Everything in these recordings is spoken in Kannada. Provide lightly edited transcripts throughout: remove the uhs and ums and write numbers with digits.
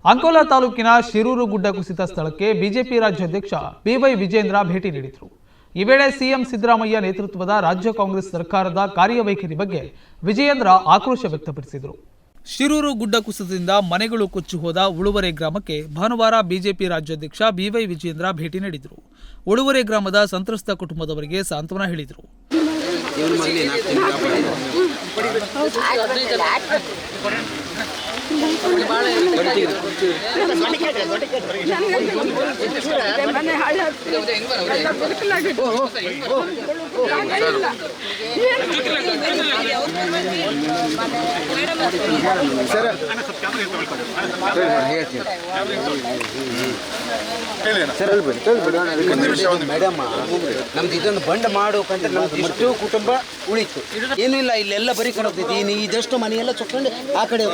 ಅಂಕೋಲಾ ತಾಲೂಕಿನ ಶಿರೂರು ಗುಡ್ಡ ಕುಸಿತ ಸ್ಥಳಕ್ಕೆ ಬಿಜೆಪಿ ರಾಜ್ಯಾಧ್ಯಕ್ಷ ಬಿವೈ ವಿಜೇಂದ್ರ ಭೇಟಿ ನೀಡಿದರು. ಈ ವೇಳೆ ಸಿಎಂ ಸಿದ್ದರಾಮಯ್ಯ ನೇತೃತ್ವದ ರಾಜ್ಯ ಕಾಂಗ್ರೆಸ್ ಸರ್ಕಾರದ ಕಾರ್ಯವೈಖರಿ ಬಗ್ಗೆ ವಿಜಯೇಂದ್ರ ಆಕ್ರೋಶ ವ್ಯಕ್ತಪಡಿಸಿದರು. ಶಿರೂರು ಗುಡ್ಡ ಕುಸಿತದಿಂದ ಮನೆಗಳು ಕೊಚ್ಚಿ ಹೋದ ಉಳುವರೆ ಗ್ರಾಮಕ್ಕೆ ಭಾನುವಾರ ಬಿಜೆಪಿ ರಾಜ್ಯಾಧ್ಯಕ್ಷ ಬಿವೈ ವಿಜೇಂದ್ರ ಭೇಟಿ ನೀಡಿದರು. ಉಳುವರೆ ಗ್ರಾಮದ ಸಂತ್ರಸ್ತ ಕುಟುಂಬದವರಿಗೆ ಸಾಂತ್ವನ ಹೇಳಿದರು. ಮೇಡಮ್ ನಮ್ದು ಇದೊಂದು ಬಂಡ್ ಮಾಡೋಕಂತ ನಮ್ದು ಇಷ್ಟು ಕುಟುಂಬ ಉಳಿತು. ಏನೂ ಇಲ್ಲ, ಇಲ್ಲೆಲ್ಲ ಬರೀ ಕಡೆ ಹೋಗ್ತೈತಿ. ಇದಷ್ಟು ಮನೆಯೆಲ್ಲ ಚೊಕ್ಕೊಂಡು ಆ ಕಡೆ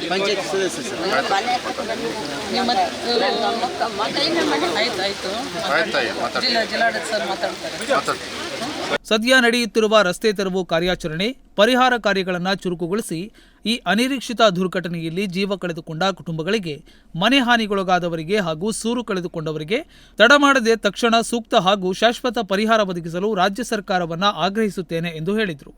ಪಂಚಾಯತ್ ಸದಸ್ಯ ಸದ್ಯ ನಡೆಯುತ್ತಿರುವ ರಸ್ತೆ ತೆರವು ಕಾರ್ಯಾಚರಣೆ, ಪರಿಹಾರ ಕಾರ್ಯಗಳನ್ನು ಚುರುಕುಗೊಳಿಸಿ ಈ ಅನಿರೀಕ್ಷಿತ ದುರ್ಘಟನೆಯಲ್ಲಿ ಜೀವ ಕಳೆದುಕೊಂಡ ಕುಟುಂಬಗಳಿಗೆ, ಮನೆ ಹಾನಿಗೊಳಗಾದವರಿಗೆ ಹಾಗೂ ಸೂರು ಕಳೆದುಕೊಂಡವರಿಗೆ ತಡ ಮಾಡದೆ ತಕ್ಷಣ ಸೂಕ್ತ ಹಾಗೂ ಶಾಶ್ವತ ಪರಿಹಾರ ಒದಗಿಸಲು ರಾಜ್ಯ ಸರ್ಕಾರವನ್ನು ಆಗ್ರಹಿಸುತ್ತೇನೆ ಎಂದು ಹೇಳಿದರು.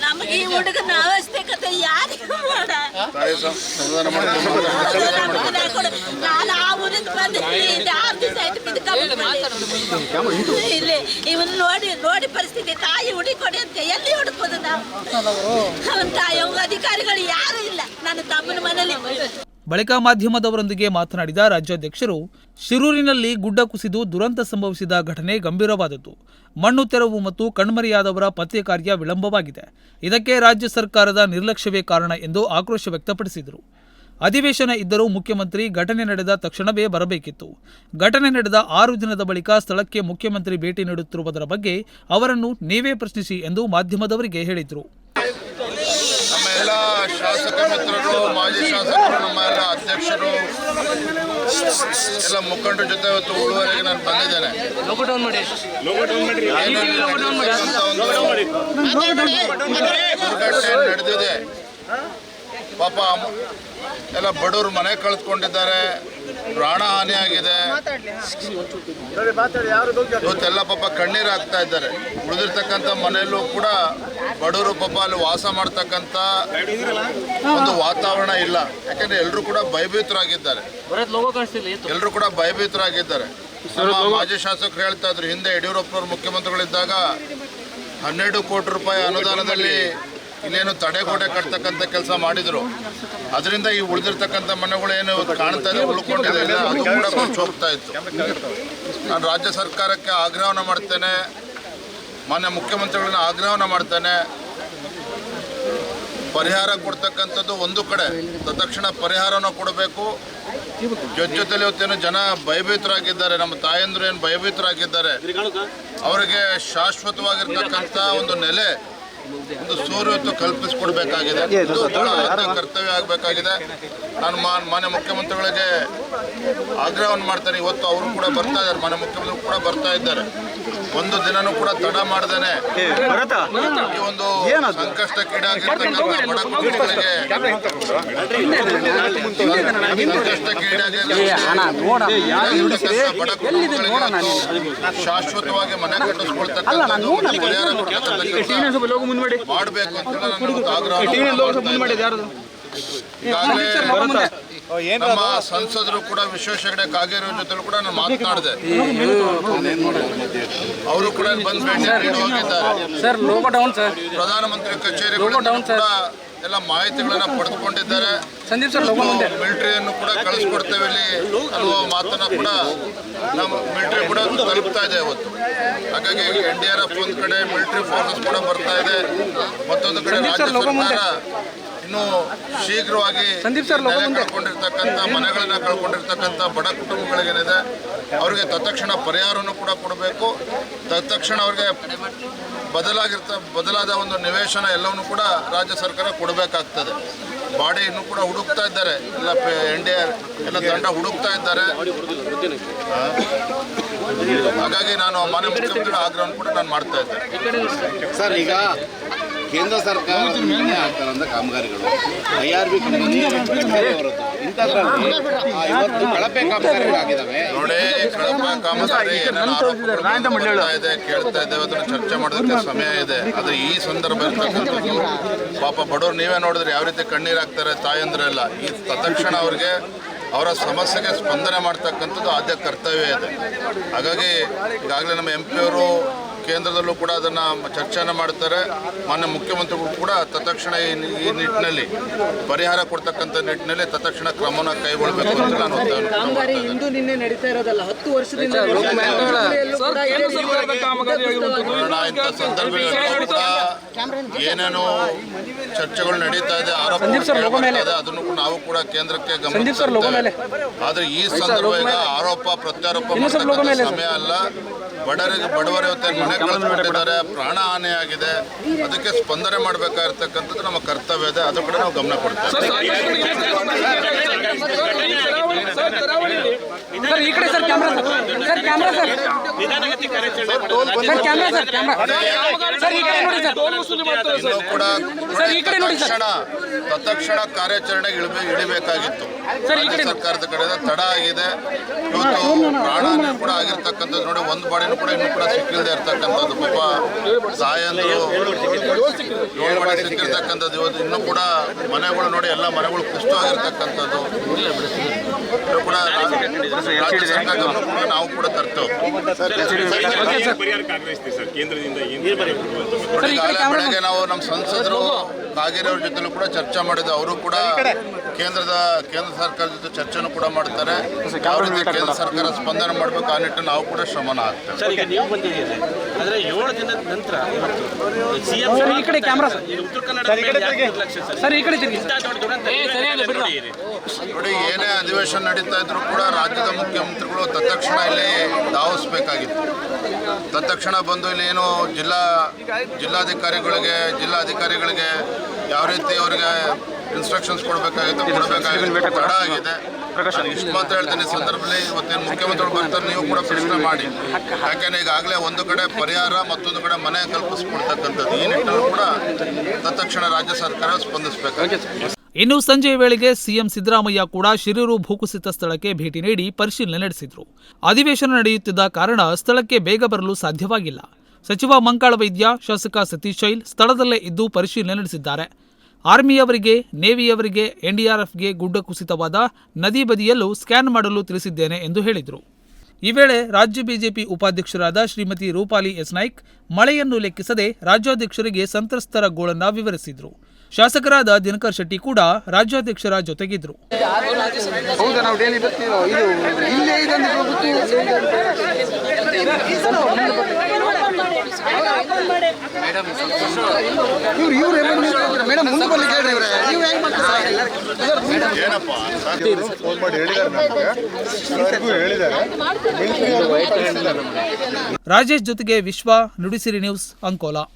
ನಮಗೆ ಈ ಹುಡುಗನ ಅವಶ್ಯಕತೆ ಯಾರಿಗೂ ನಾನು ಆ ಊರಿಂದ ಬಂದು ಇಲ್ಲಿ ಇವನು ನೋಡಿ ಪರಿಸ್ಥಿತಿ. ತಾಯಿ ಹುಡುಕೊಡಿ ಅಂತ ಎಲ್ಲಿ ಹುಡುಕೋದು ನಾವು? ಅವನ ತಾಯಿ ಅಧಿಕಾರಿಗಳು ಯಾರು ಇಲ್ಲ. ನನ್ನ ತಮ್ಮನ ಮನೇಲಿ. ಬಳಿಕ ಮಾಧ್ಯಮದವರೊಂದಿಗೆ ಮಾತನಾಡಿದ ರಾಜ್ಯಾಧ್ಯಕ್ಷರು, ಶಿರೂರಿನಲ್ಲಿ ಗುಡ್ಡ ಕುಸಿದು ದುರಂತ ಸಂಭವಿಸಿದ ಘಟನೆ ಗಂಭೀರವಾದದ್ದು. ಮಣ್ಣು ತೆರವು ಮತ್ತು ಕಣ್ಮರೆಯಾದವರ ಪತ್ತೆ ಕಾರ್ಯ ವಿಳಂಬವಾಗಿದೆ. ಇದಕ್ಕೆ ರಾಜ್ಯ ಸರ್ಕಾರದ ನಿರ್ಲಕ್ಷ್ಯವೇ ಕಾರಣ ಎಂದು ಆಕ್ರೋಶ ವ್ಯಕ್ತಪಡಿಸಿದರು. ಅಧಿವೇಶನ ಇದ್ದರೂ ಮುಖ್ಯಮಂತ್ರಿ ಘಟನೆ ನಡೆದ ತಕ್ಷಣವೇ ಬರಬೇಕಿತ್ತು. ಘಟನೆ ನಡೆದ 6 ದಿನದ ಬಳಿಕ ಸ್ಥಳಕ್ಕೆ ಮುಖ್ಯಮಂತ್ರಿ ಭೇಟಿ ನೀಡುತ್ತಿರುವುದರ ಬಗ್ಗೆ ಅವರನ್ನು ನೀವೇ ಪ್ರಶ್ನಿಸಿ ಎಂದು ಮಾಧ್ಯಮದವರಿಗೆ ಹೇಳಿದರು. ಎಲ್ಲ ಶಾಸಕ ಮಿತ್ರರು, ಮಾಜಿ ಶಾಸಕರು, ನಮ್ಮ ಎಲ್ಲ ಅಧ್ಯಕ್ಷರು, ಎಲ್ಲ ಮುಖಂಡರ ಜೊತೆ ಇವತ್ತು ಉಳುವರೆಗೆ ನಾನು ಬಂದಿದ್ದೇನೆ. ದುರ್ಘಟನೆ ನಡೆದಿದೆ. ಪಾಪ ಎಲ್ಲ ಬಡವರು ಮನೆ ಕಳೆದುಕೊಂಡಿದ್ದಾರೆ, ಪ್ರಾಣ ಹಾನಿಯಾಗಿದೆ. ಇವತ್ತೆಲ್ಲ ಪಾಪ ಕಣ್ಣೀರು ಹಾಕ್ತಾ ಇದ್ದಾರೆ. ಉಳಿದಿರ್ತಕ್ಕಂಥ ಮನೆಯಲ್ಲೂ ಕೂಡ ಬಡವರು ಪಾಪ ಅಲ್ಲಿ ವಾಸ ಮಾಡ್ತಕ್ಕಂಥ ಒಂದು ವಾತಾವರಣ ಇಲ್ಲ. ಯಾಕಂದ್ರೆ ಎಲ್ಲರೂ ಕೂಡ ಭಯಭೀತರಾಗಿದ್ದಾರೆ. ಮಾಜಿ ಶಾಸಕರು ಹೇಳ್ತಾ ಇದ್ರು, ಹಿಂದೆ ಯಡಿಯೂರಪ್ಪನವರು ಮುಖ್ಯಮಂತ್ರಿಗಳಿದ್ದಾಗ 12 ಕೋಟಿ ರೂಪಾಯಿ ಅನುದಾನದಲ್ಲಿ ಇನ್ನೇನು ತಡೆಗೋಡೆ ಕಟ್ತಕ್ಕಂಥ ಕೆಲಸ ಮಾಡಿದ್ರು. ಅದರಿಂದ ಈ ಉಳಿದಿರ್ತಕ್ಕಂಥ ಮನೆಗಳೇನು ಕಾಣ್ತಾ ಇದೆ, ಉಳ್ಕೊಂಡಿದೆ, ಅದು ಕೂಡ ಕೊಂಚ ಹೋಗ್ತಾ ಇತ್ತು. ನಾನು ರಾಜ್ಯ ಸರ್ಕಾರಕ್ಕೆ ಆಗ್ರಹವನ್ನು ಮಾಡ್ತೇನೆ, ಮಾನ್ಯ ಮುಖ್ಯಮಂತ್ರಿಗಳನ್ನ ಆಗ್ರಹವನ್ನು ಮಾಡ್ತೇನೆ. ಪರಿಹಾರ ಕೊಡ್ತಕ್ಕಂಥದ್ದು ಒಂದು ಕಡೆ, ತತ್ಕ್ಷಣ ಪರಿಹಾರನ ಕೊಡಬೇಕು. ಜೊತೆಲಿ ಇವತ್ತೇನು ಜನ ಭಯಭೀತರಾಗಿದ್ದಾರೆ, ನಮ್ಮ ತಾಯಂದ್ರು ಏನು ಭಯಭೀತರಾಗಿದ್ದಾರೆ, ಅವರಿಗೆ ಶಾಶ್ವತವಾಗಿರ್ತಕ್ಕಂಥ ಒಂದು ನೆಲೆ, ಒಂದು ಸೂರ್ಯತ್ತು ಕಲ್ಪಿಸಿಕೊಡ್ಬೇಕಾಗಿದೆ. ಇದು ಬಹಳ ಕರ್ತವ್ಯ ಆಗಬೇಕಾಗಿದೆ. ನಾನು ಮಾನ್ಯ ಮುಖ್ಯಮಂತ್ರಿಗಳಿಗೆ ಆಗ್ರಹವನ್ನು ಮಾಡ್ತೇನೆ. ಇವತ್ತು ಅವರು ಕೂಡ ಬರ್ತಾ ಇದ್ದಾರೆ, ಮಾನ್ಯ ಮುಖ್ಯಮಂತ್ರಿ ಕೂಡ ಬರ್ತಾ ಇದ್ದಾರೆ. ಒಂದು ದಿನನೂ ಕೂಡ ತಡ ಮಾಡ್ದೇನೆ ಈ ಒಂದು ಸಂಕಷ್ಟಕ್ಕೀಡಾಗಿರ್ತಕ್ಕಂಥ ಬಡ ಕುಟುಂಬಗಳಿಗೆ ಶಾಶ್ವತವಾಗಿ ಮನೆ ಕಟ್ಟಿಸ್ಕೊಳ್ತಕ್ಕಂಥ ಮಾಡಬೇಕು ಅಂತ ಆಗ್ರಹ. ಈಗಾಗಲೇ ನಮ್ಮ ಸಂಸದರು ಕೂಡ ವಿಶ್ವೇಶ್ವರ ಹೆಗಡೆ ಕಾಗೇರಿ ಜೊತೆ ಕೂಡ ನಾನು ಮಾತನಾಡಿದೆ. ಅವರು ಕೂಡ ಬಂದು ಭೇಟಿ ನೀಡಿ ಹೋಗಿದ್ದಾರೆ. ಪ್ರಧಾನಮಂತ್ರಿ ಕಚೇರಿ ಕೂಡ ಎಲ್ಲ ಮಾಹಿತಿಗಳನ್ನ ಪಡೆದುಕೊಂಡಿದ್ದಾರೆ. ಮಿಲಿಟರಿಯನ್ನು ಕೂಡ ಕಳಿಸ್ಕೊಡ್ತೇವೆ ಇಲ್ಲಿ ಅನ್ನುವ ಮಾತನ್ನ ಕೂಡ ನಮ್ಮ ಮಿಲಿಟರಿ ಕೂಡ ತಲುಪ್ತಾ ಇದೆ ಇವತ್ತು. ಹಾಗಾಗಿ NDRF ಒಂದು ಕಡೆ, ಮಿಲಿಟರಿ ಫೋರ್ಸಸ್ ಕೂಡ ಬರ್ತಾ ಇದೆ. ಮತ್ತೊಂದು ಕಡೆ ರಾಜ್ಯ ಸರ್ಕಾರ ಇನ್ನು ಶೀಘ್ರವಾಗಿ ಕಳ್ಕೊಂಡಿರ್ತಕ್ಕಂಥ ಮನೆಗಳನ್ನ ಕಳ್ಕೊಂಡಿರ್ತಕ್ಕಂಥ ಬಡ ಕುಟುಂಬಗಳಿಗೇನಿದೆ ಅವರಿಗೆ ತತ್ಕ್ಷಣ ಪರಿಹಾರವನ್ನು ಕೂಡ ಕೊಡಬೇಕು. ತತ್ಕ್ಷಣ ಅವ್ರಿಗೆ ಬದಲಾದ ಒಂದು ನಿವೇಶನ ಎಲ್ಲವನ್ನು ಕೂಡ ರಾಜ್ಯ ಸರ್ಕಾರ ಕೊಡಬೇಕಾಗ್ತದೆ. ಬಾಡಿ ಇನ್ನೂ ಕೂಡ ಹುಡುಕ್ತಾ ಇದ್ದಾರೆ, ಎಲ್ಲ NDR ಎಲ್ಲ ತಂಡ ಹುಡುಕ್ತಾ ಇದ್ದಾರೆ. ಹಾಗಾಗಿ ನಾನು ಮಾನ್ಯ ಮುಖ್ಯಮಂತ್ರಿಗಳ ಆಗ್ರಹವನ್ನು ಕೂಡ ನಾನು ಮಾಡ್ತಾ ಇದ್ದೆ. ಸರ್, ಈಗ ಕೇಂದ್ರ ಸರ್ಕಾರ ಆಗ್ತಾರಂತ ಕಾಮಗಾರಿಗಳು IRB ಕಂಪನಿ ಇಂಥದ್ರಲ್ಲಿ ಇವತ್ತು ಕಳಪೆ ಕಾಮಗಾರಿಗಳಾಗಿದ್ದಾವೆ. ನೋಡಿ, ಕಳಪೆ ಕಾಮಗಾರಿ ಏನೇನು ಆರೋಪಗಳು ಬರ್ತಾ ಇದೆ, ಕೇಳ್ತಾ ಇದ್ದೇವೆ, ಅದನ್ನು ಚರ್ಚೆ ಮಾಡೋದಕ್ಕೆ ಸಮಯ ಇದೆ. ಆದರೆ ಈ ಸಂದರ್ಭ ಇರ್ತಕ್ಕಂಥದ್ದು ಪಾಪ ಬಡವರು ನೀವೇ ನೋಡಿದ್ರೆ ಯಾವ ರೀತಿ ಕಣ್ಣೀರು ಹಾಕ್ತಾರೆ ತಾಯಂದ್ರೆಲ್ಲ. ಈ ತತ್ಕ್ಷಣ ಅವ್ರಿಗೆ ಅವರ ಸಮಸ್ಯೆಗೆ ಸ್ಪಂದನೆ ಮಾಡ್ತಕ್ಕಂಥದ್ದು ಆದ್ಯ ಕರ್ತವ್ಯ ಇದೆ. ಹಾಗಾಗಿ ಈಗಾಗಲೇ ನಮ್ಮ MP ಅವರು ಕೇಂದ್ರದಲ್ಲೂ ಕೂಡ ಅದನ್ನು ಚರ್ಚೆಯನ್ನು ಮಾಡ್ತಾರೆ. ಮಾನ್ಯ ಮುಖ್ಯಮಂತ್ರಿಗಳು ಕೂಡ ತತ್ಕ್ಷಣ ಈ ನಿಟ್ಟಿನಲ್ಲಿ ಪರಿಹಾರ ಕೊಡ್ತಕ್ಕಂಥ ನಿಟ್ಟಿನಲ್ಲಿ ತತ್ಕ್ಷಣ ಕ್ರಮವನ್ನು ಕೈಗೊಳ್ಳಬೇಕು ಅಂತ ನಾನು ಒತ್ತಾಯ ಇಂದು ನಿನ್ನೆ ನಡೀತಾ ಇರೋದಲ್ಲ, 10 ವರ್ಷದಿಂದ ಇಂಥ ಸಂದರ್ಭಗಳಲ್ಲಿ ಕೂಡ ಏನೇನು ಚರ್ಚೆಗಳು ನಡೀತಾ ಇದೆ, ಆರೋಪ ಅದನ್ನು ನಾವು ಕೂಡ ಕೇಂದ್ರಕ್ಕೆ ಗಮನಿಸ್ತೇವೆ. ಆದರೆ ಈ ಸಂದರ್ಭ ಈಗ ಆರೋಪ ಪ್ರತ್ಯಾರೋಪ ಮಾಡತಕ್ಕಂಥ ಸಮಯ ಅಲ್ಲ. ಬಡವರ ಮನೆ ಕಳೆದುಕೊಂಡಿದ್ದಾರೆ, ಪ್ರಾಣ ಹಾನಿಯಾಗಿದೆ. ಅದಕ್ಕೆ ಸ್ಪಂದನೆ ಮಾಡಬೇಕಾಗಿರ್ತಕ್ಕಂಥದ್ದು ನಮ್ಮ ಕರ್ತವ್ಯ ಇದೆ. ಅದು ಕೂಡ ನಾವು ಗಮನ ಕೊಡ್ತೇವೆ. ತತ್ಕ್ಷಣ ಕಾರ್ಯಾಚರಣೆಗೆ ಇಳಿಬೇಕಾಗಿತ್ತು. ರಾಜ್ಯ ಸರ್ಕಾರದ ಕಡೆಯಿಂದ ತಡ ಆಗಿದೆ. ಇವತ್ತು ಪ್ರಾಣ ಹಾನಿ ಕೂಡ ಆಗಿರ್ತಕ್ಕಂಥದ್ದು ನೋಡಿ, ಒಂದು ಬಾಡಿನೂ ಕೂಡ ಇನ್ನೂ ಕೂಡ ಸಿಕ್ಕಿಲ್ಲದೆ ಇರ್ತಕ್ಕಂಥದ್ದು. ಪಾಪ ತಾಯಂದರು 7 ಬಾಡಿ ಸಿಕ್ಕಿರ್ತಕ್ಕಂಥದ್ದು. ಇವತ್ತು ಇನ್ನೂ ಕೂಡ ಮನೆಗಳು ನೋಡಿ, ಎಲ್ಲ ಮನೆಗಳು ಕುಸಿತವಾಗಿರ್ತಕ್ಕಂಥದ್ದು. ಇದು ಕೂಡ ರಾಜ್ಯ ಸರ್ಕಾರ ಕೂಡ ನಾವು ಕೂಡ ತರ್ತೇವೆ. ಬೆಳಗ್ಗೆ ನಾವು ನಮ್ಮ ಸಂಸದರು ಕಾಗೇರಿ ಅವ್ರ ಜೊತೆಲೂ ಕೂಡ ಚರ್ಚೆ ಮಾಡಿದ್ದು. ಅವರು ಕೂಡ ಕೇಂದ್ರ ಸರ್ಕಾರದ ಜೊತೆ ಚರ್ಚೆನೂ ಕೂಡ ಮಾಡ್ತಾರೆ. ಯಾವ ರೀತಿ ಕೇಂದ್ರ ಸರ್ಕಾರ ಸ್ಪಂದನೆ ಮಾಡಬೇಕು ಆ ನಿಟ್ಟಿನಲ್ಲಿ ನಾವು ಕೂಡ ಶ್ರಮನ ಆಗ್ತೇವೆ. ಸರ್, ಈಗ ನೀವು ಬಂದಿದ್ದೀರಿ, ಆದರೆ 7 ದಿನದ ನಂತರ CM ಈ ಕಡೆ ಕ್ಯಾಮ್ರಾ ಉತ್ತರ ಕನ್ನಡ ಸರ್, ಈ ಕಡೆ ನೋಡಿ, ಏನೇ ಅಧಿವೇಶನ ನಡೀತಾ ಇದ್ರು ಕೂಡ ರಾಜ್ಯದ ಮುಖ್ಯಮಂತ್ರಿಗಳು ತತ್ಕ್ಷಣ ಇಲ್ಲಿ ಧಾವಿಸಬೇಕಾಗಿತ್ತು. ತತ್ಕ್ಷಣ ಬಂದು ಇಲ್ಲಿ ಏನು ಜಿಲ್ಲಾಧಿಕಾರಿಗಳಿಗೆ ಯಾವ ರೀತಿ ಅವರಿಗೆ ಇನ್ಸ್ಟ್ರಕ್ಷನ್ಸ್ ಕೊಡಬೇಕಾಗಿತ್ತು ತಡ ಆಗಿದೆ. ನಾನು ಇಷ್ಟು ಮಾತ್ರ ಹೇಳ್ತೀನಿ ಈ ಸಂದರ್ಭದಲ್ಲಿ. ಇವತ್ತೇನು ಮುಖ್ಯಮಂತ್ರಿಗಳು ಬರ್ತಾರೆ, ನೀವು ಕೂಡ ಪ್ರಶ್ನೆ ಮಾಡಿ. ಯಾಕೆಂದ್ರೆ ಈಗಾಗಲೇ ಒಂದು ಕಡೆ ಪರಿಹಾರ, ಮತ್ತೊಂದು ಕಡೆ ಮನೆ ಕಲ್ಪಿಸ್ಕೊಡ್ತಕ್ಕಂಥದ್ದು. ಈ ನಿಟ್ಟಿನಲ್ಲಿ ಕೂಡ ತತ್ಕ್ಷಣ ರಾಜ್ಯ ಸರ್ಕಾರ ಸ್ಪಂದಿಸಬೇಕಾಗಿದೆ. ಇನ್ನು ಸಂಜೆಯ ವೇಳೆಗೆ ಸಿಎಂ ಸಿದ್ದರಾಮಯ್ಯ ಕೂಡ ಶಿರೂರು ಭೂಕುಸಿತ ಸ್ಥಳಕ್ಕೆ ಭೇಟಿ ನೀಡಿ ಪರಿಶೀಲನೆ ನಡೆಸಿದರು. ಅಧಿವೇಶನ ನಡೆಯುತ್ತಿದ್ದ ಕಾರಣ ಸ್ಥಳಕ್ಕೆ ಬೇಗ ಬರಲು ಸಾಧ್ಯವಾಗಿಲ್ಲ. ಸಚಿವ ಮಂಕಾಳ ವೈದ್ಯ, ಶಾಸಕ ಸತೀಶ್ ಶೈಲ್ ಸ್ಥಳದಲ್ಲೇ ಇದ್ದು ಪರಿಶೀಲನೆ ನಡೆಸಿದ್ದಾರೆ. ಆರ್ಮಿಯವರಿಗೆ, ನೇವಿಯವರಿಗೆ, NDRFಗೆ ಗುಡ್ಡ ಕುಸಿತವಾದ ನದಿ ಬದಿಯಲ್ಲೂ ಸ್ಕ್ಯಾನ್ ಮಾಡಲು ತಿಳಿಸಿದ್ದೇನೆ ಎಂದು ಹೇಳಿದರು. ಈ ವೇಳೆ ರಾಜ್ಯ ಬಿಜೆಪಿ ಉಪಾಧ್ಯಕ್ಷರಾದ ಶ್ರೀಮತಿ ರೂಪಾಲಿ ಎಸ್ ನಾಯ್ಕ್ ಮಳೆಯನ್ನು ಲೆಕ್ಕಿಸದೆ ರಾಜ್ಯಾಧ್ಯಕ್ಷರಿಗೆ ಸಂತ್ರಸ್ತರ ಗೋಳನ್ನ ವಿವರಿಸಿದರು. ಶಾಸಕರಾದ ದಿನಕರ್ ಶೆಟ್ಟಿ ಕೂಡ ರಾಜ್ಯಾಧ್ಯಕ್ಷರ ಜೊತೆಗಿದ್ರು. ರಾಜೇಶ್ ಜೊತೆಗೆ ವಿಶ್ವ, ನುಡಿಸಿರಿ ನ್ಯೂಸ್, ಅಂಕೋಲಾ.